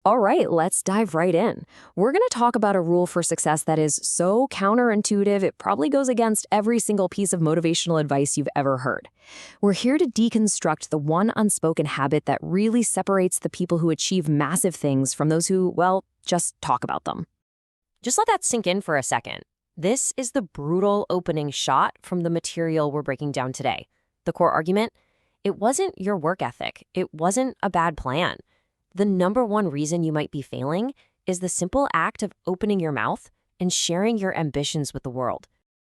All right, let's dive right in. We're going to talk about a rule for success that is so counterintuitive, it probably goes against every single piece of motivational advice you've ever heard. We're here to deconstruct the one unspoken habit that really separates the people who achieve massive things from those who, well, just talk about them. Just let that sink in for a second. This is the brutal opening shot from the material we're breaking down today. The core argument? It wasn't your work ethic. It wasn't a bad plan. The number one reason you might be failing is the simple act of opening your mouth and sharing your ambitions with the world.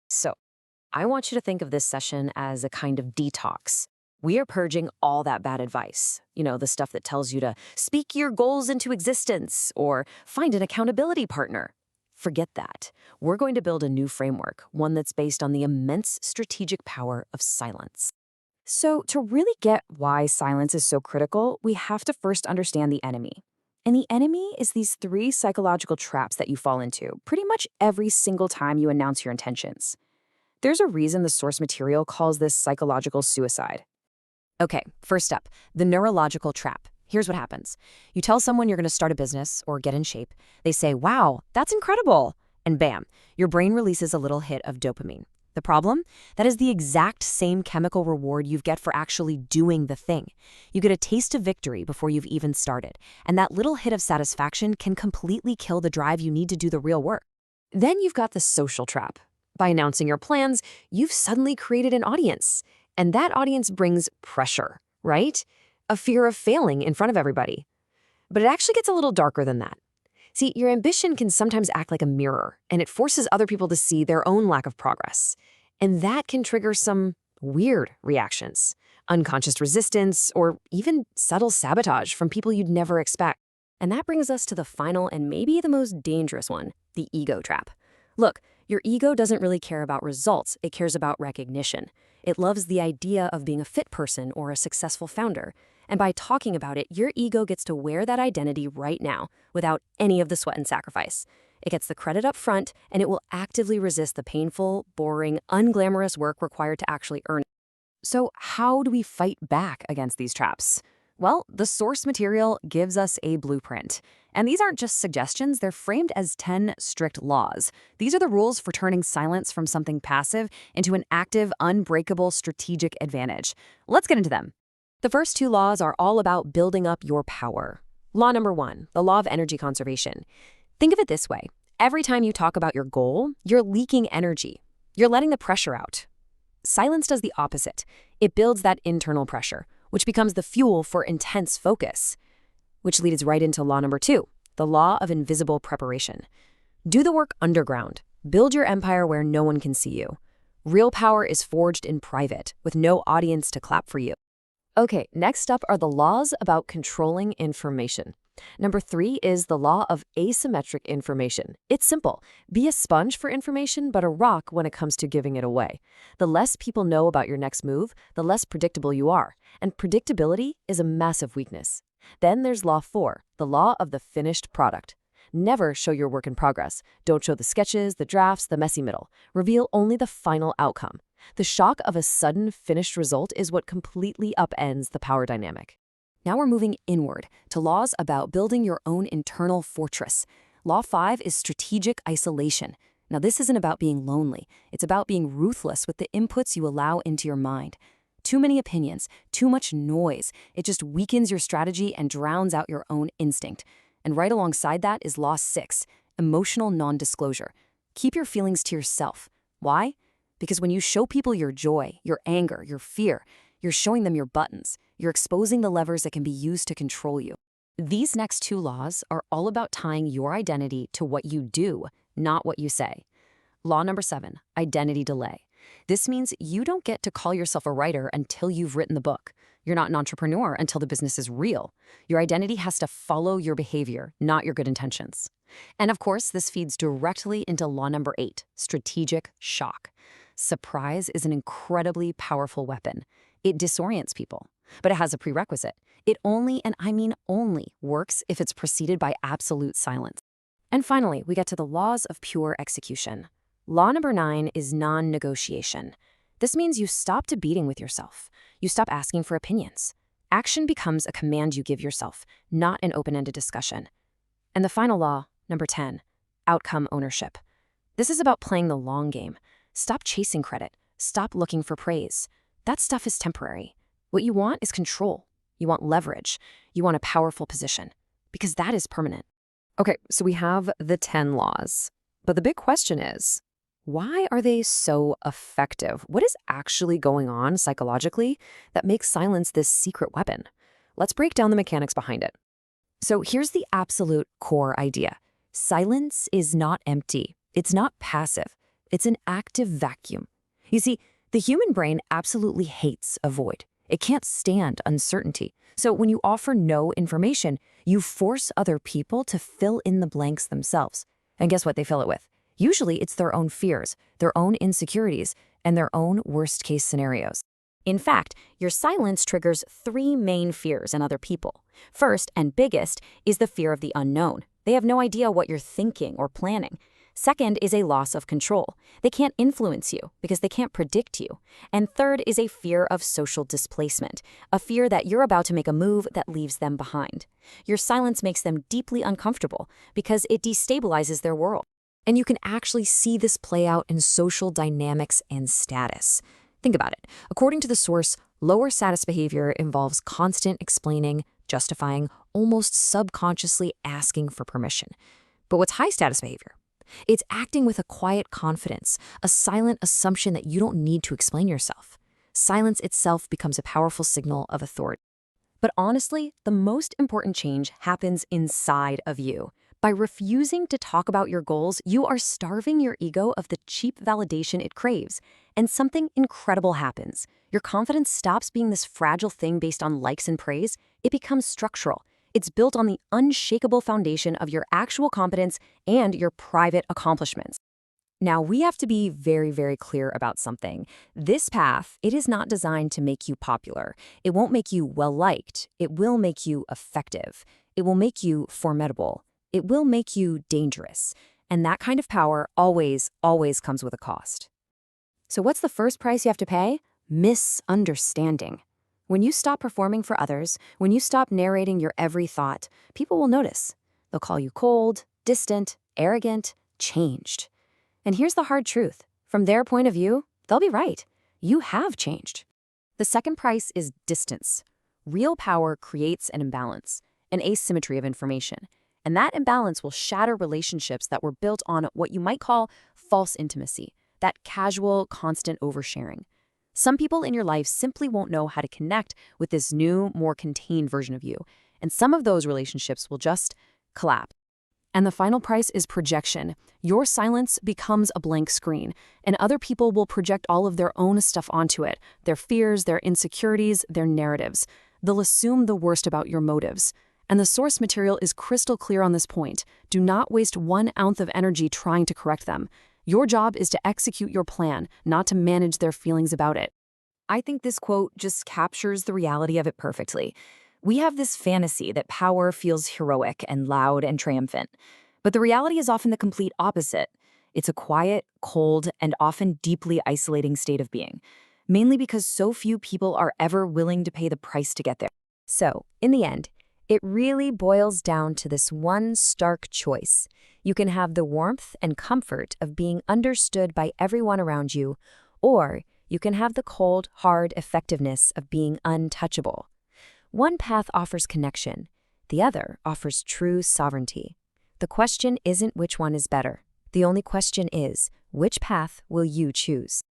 So, I want you to think of this session as a kind of detox. We are purging all that bad advice. The stuff that tells you to speak your goals into existence or find an accountability partner. Forget that. We're going to build a new framework, one that's based on the immense strategic power of silence. So, to really get why silence is so critical, we have to first understand the enemy. And the enemy is these three psychological traps that you fall into pretty much every single time you announce your intentions. There's a reason the source material calls this psychological suicide. Okay, first up, the neurological trap. Here's what happens. You tell someone you're going to start a business or get in shape. They say, wow, that's incredible. And bam, your brain releases a little hit of dopamine. The problem? That is the exact same chemical reward you get for actually doing the thing. You get a taste of victory before you've even started, and that little hit of satisfaction can completely kill the drive you need to do the real work. Then you've got the social trap. By announcing your plans, you've suddenly created an audience, and that audience brings pressure, right? A fear of failing in front of everybody. But it actually gets a little darker than that. See, your ambition can sometimes act like a mirror, and it forces other people to see their own lack of progress. And that can trigger some weird reactions, unconscious resistance, or even subtle sabotage from people you'd never expect. And that brings us to the final and maybe the most dangerous one, the ego trap. Look, your ego doesn't really care about results, it cares about recognition. It loves the idea of being a fit person or a successful founder. And by talking about it, your ego gets to wear that identity right now without any of the sweat and sacrifice. It gets the credit up front, and it will actively resist the painful, boring, unglamorous work required to actually earn it. So how do we fight back against these traps? Well, the source material gives us a blueprint. And these aren't just suggestions, they're framed as 10 strict laws. These are the rules for turning silence from something passive into an active, unbreakable strategic advantage. Let's get into them. The first two laws are all about building up your power. Law number 1, the law of energy conservation. Think of it this way. Every time you talk about your goal, you're leaking energy. You're letting the pressure out. Silence does the opposite. It builds that internal pressure, which becomes the fuel for intense focus. Which leads right into law number 2, the law of invisible preparation. Do the work underground. Build your empire where no one can see you. Real power is forged in private, with no audience to clap for you. Okay, next up are the laws about controlling information. Number 3 is the law of asymmetric information. It's simple. Be a sponge for information, but a rock when it comes to giving it away. The less people know about your next move, the less predictable you are. And predictability is a massive weakness. Then there's law 4, the law of the finished product. Never show your work in progress. Don't show the sketches, the drafts, the messy middle. Reveal only the final outcome. The shock of a sudden finished result is what completely upends the power dynamic. Now we're moving inward to laws about building your own internal fortress. Law 5 is strategic isolation. Now this isn't about being lonely. It's about being ruthless with the inputs you allow into your mind. Too many opinions, too much noise. It just weakens your strategy and drowns out your own instinct. And right alongside that is law 6, emotional non-disclosure. Keep your feelings to yourself. Why? Because when you show people your joy, your anger, your fear, you're showing them your buttons. You're exposing the levers that can be used to control you. These next 2 laws are all about tying your identity to what you do, not what you say. Law number 7, identity delay. This means you don't get to call yourself a writer until you've written the book. You're not an entrepreneur until the business is real. Your identity has to follow your behavior, not your good intentions. And of course, this feeds directly into law number 8, strategic shock. Surprise is an incredibly powerful weapon. It disorients people, but it has a prerequisite. It only, and I mean only, works if it's preceded by absolute silence. And finally, we get to the laws of pure execution. Law number 9 is non-negotiation. This means you stop debating with yourself. You stop asking for opinions. Action becomes a command you give yourself, not an open-ended discussion. And the final law, number 10, outcome ownership. This is about playing the long game. Stop chasing credit. Stop looking for praise. That stuff is temporary. What you want is control. You want leverage. You want a powerful position. Because that is permanent. Okay, so we have the 10 laws. But the big question is, why are they so effective? What is actually going on psychologically that makes silence this secret weapon? Let's break down the mechanics behind it. So here's the absolute core idea. Silence is not empty. It's not passive. It's an active vacuum. You see, the human brain absolutely hates a void. It can't stand uncertainty. So when you offer no information, you force other people to fill in the blanks themselves. And guess what they fill it with? Usually it's their own fears, their own insecurities, and their own worst-case scenarios. In fact, your silence triggers 3 main fears in other people. First, and biggest, is the fear of the unknown. They have no idea what you're thinking or planning. Second is a loss of control. They can't influence you because they can't predict you. And third is a fear of social displacement, a fear that you're about to make a move that leaves them behind. Your silence makes them deeply uncomfortable because it destabilizes their world. And you can actually see this play out in social dynamics and status. Think about it. According to the source, lower status behavior involves constant explaining, justifying, almost subconsciously asking for permission. But what's high status behavior? It's acting with a quiet confidence, a silent assumption that you don't need to explain yourself. Silence itself becomes a powerful signal of authority. But honestly, the most important change happens inside of you. By refusing to talk about your goals, you are starving your ego of the cheap validation it craves. And something incredible happens. Your confidence stops being this fragile thing based on likes and praise. It becomes structural. It's built on the unshakable foundation of your actual competence and your private accomplishments. Now, we have to be very, very clear about something. This path, it is not designed to make you popular. It won't make you well-liked. It will make you effective. It will make you formidable. It will make you dangerous. And that kind of power always, always comes with a cost. So what's the first price you have to pay? Misunderstanding. When you stop performing for others, when you stop narrating your every thought, people will notice. They'll call you cold, distant, arrogant, changed. And here's the hard truth. From their point of view, they'll be right. You have changed. The second price is distance. Real power creates an imbalance, an asymmetry of information. And that imbalance will shatter relationships that were built on what you might call false intimacy, that casual, constant oversharing. Some people in your life simply won't know how to connect with this new, more contained version of you. And some of those relationships will just collapse. And the final price is projection. Your silence becomes a blank screen, and other people will project all of their own stuff onto it, their fears, their insecurities, their narratives. They'll assume the worst about your motives. And the source material is crystal clear on this point. Do not waste 1 ounce of energy trying to correct them. Your job is to execute your plan, not to manage their feelings about it. I think this quote just captures the reality of it perfectly. We have this fantasy that power feels heroic and loud and triumphant. But the reality is often the complete opposite. It's a quiet, cold, and often deeply isolating state of being, mainly because so few people are ever willing to pay the price to get there. So, in the end, it really boils down to this one stark choice. You can have the warmth and comfort of being understood by everyone around you, or you can have the cold, hard effectiveness of being untouchable. One path offers connection. The other offers true sovereignty. The question isn't which one is better. The only question is, which path will you choose?